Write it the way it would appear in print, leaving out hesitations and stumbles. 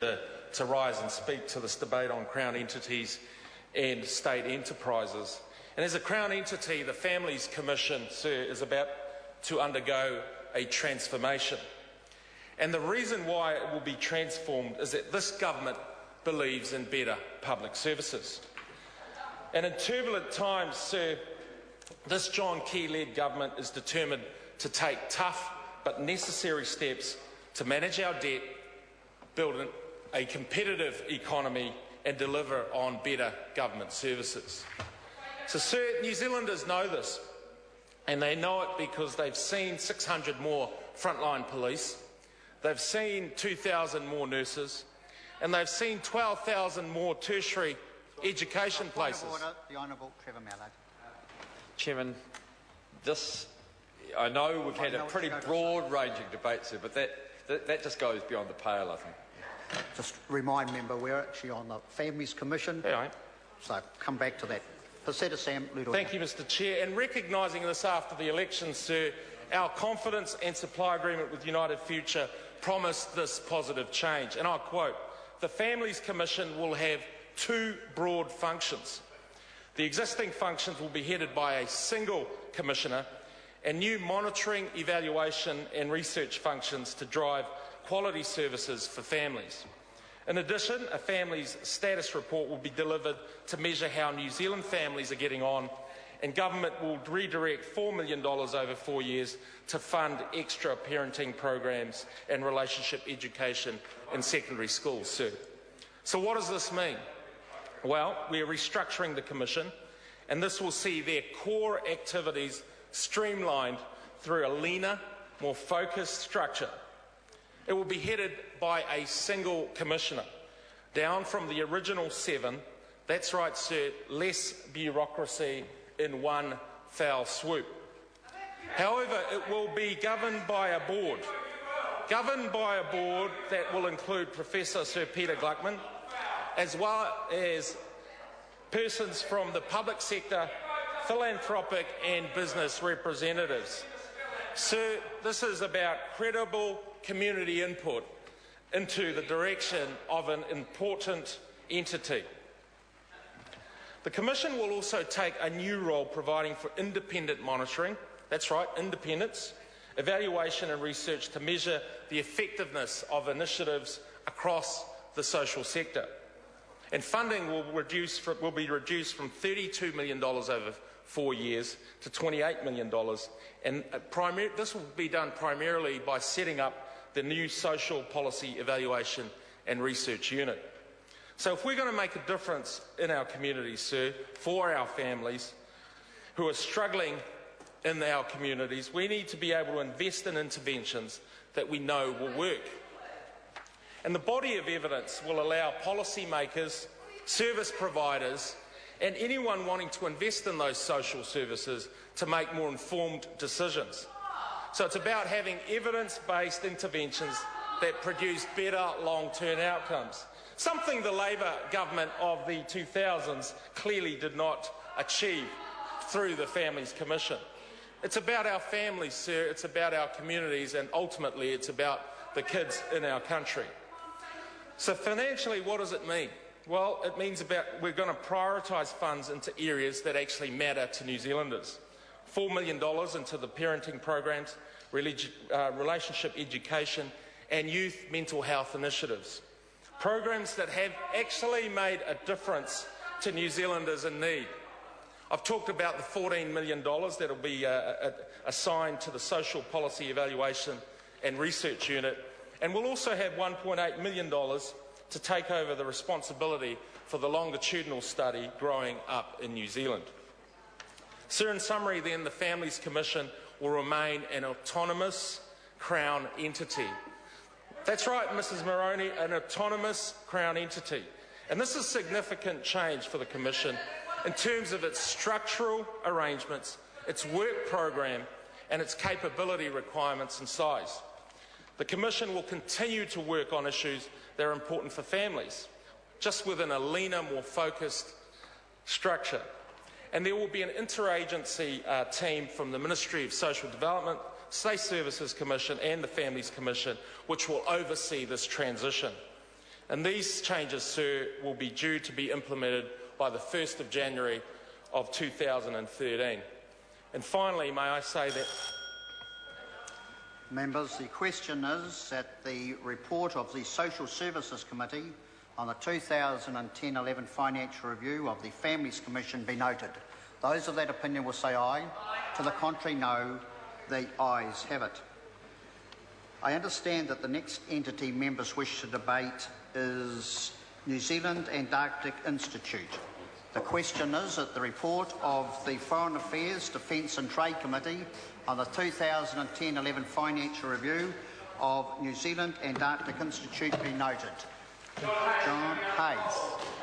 to rise and speak to this debate on Crown entities and state enterprises. And as a Crown entity, the Families Commission, sir, is about to undergo a transformation. And the reason why it will be transformed is that this government believes in better public services. And in turbulent times, sir, this John Key-led government is determined to take tough but necessary steps to manage our debt, build a competitive economy and deliver on better government services. So, sir, New Zealanders know this, and they know it because they've seen 600 more frontline police, they've seen 2,000 more nurses, and they've seen 12,000 more tertiary education places. The Honourable Trevor Mallard. Chairman, I know we've had a pretty broad-ranging debate, sir, but that just goes beyond the pale, I think. Just remind member, we're actually on the Families Commission, so come back to that. Paseta Sam Ludo. Thank you, Mr. Chair. And recognising this after the election, sir, our confidence and supply agreement with United Future promised this positive change. And I quote, "The Families Commission will have two broad functions. The existing functions will be headed by a single commissioner and new monitoring, evaluation and research functions to drive quality services for families. In addition, a families status report will be delivered to measure how New Zealand families are getting on, and government will redirect $4 million over 4 years to fund extra parenting programs and relationship education in secondary schools, sir." So what does this mean? Well, we are restructuring the Commission, and this will see their core activities streamlined through a leaner, more focused structure. It will be headed by a single commissioner, down from the original 7. That's right, sir, less bureaucracy in one foul swoop. However, it will be governed by a board that will include Professor Sir Peter Gluckman, as well as persons from the public sector, philanthropic and business representatives. Sir, this is about credible community input into the direction of an important entity. The Commission will also take a new role providing for independent monitoring, that's right, independence, evaluation and research to measure the effectiveness of initiatives across the social sector. And funding will be reduced from $32 million over 4 years to $28 million. And this will be done primarily by setting up the new Social Policy Evaluation and Research Unit. So if we're going to make a difference in our communities, sir, for our families who are struggling in our communities, we need to be able to invest in interventions that we know will work. And the body of evidence will allow policymakers, service providers, and anyone wanting to invest in those social services to make more informed decisions. So it's about having evidence-based interventions that produce better long-term outcomes, something the Labor government of the 2000s clearly did not achieve through the Families Commission. It's about our families, sir, it's about our communities, and ultimately it's about the kids in our country. So financially, what does it mean? Well, it means we're going to prioritise funds into areas that actually matter to New Zealanders. $4 million into the parenting programs, relationship education and youth mental health initiatives. Programs that have actually made a difference to New Zealanders in need. I've talked about the $14 million that will be assigned to the Social Policy Evaluation and Research Unit, and we'll also have $1.8 million to take over the responsibility for the longitudinal study growing up in New Zealand. Sir, in summary then, the Families Commission will remain an autonomous Crown entity. That's right, Mrs Moroney, an autonomous Crown entity. And this is significant change for the Commission in terms of its structural arrangements, its work program and its capability requirements and size. The Commission will continue to work on issues that are important for families, just within a leaner, more focused structure. And there will be an interagency team from the Ministry of Social Development, State Services Commission and the Families Commission, which will oversee this transition. And these changes, sir, will be due to be implemented by the 1st of January of 2013. And finally, may I say that... Members, the question is that the report of the Social Services Committee on the 2010-11 financial review of the Families Commission be noted. Those of that opinion will say aye. To the contrary, no. The ayes have it. I understand that the next entity members wish to debate is New Zealand Antarctic Institute. The question is that the report of the Foreign Affairs, Defence and Trade Committee on the 2010-11 financial review of New Zealand Antarctic Institute be noted. John Hayes.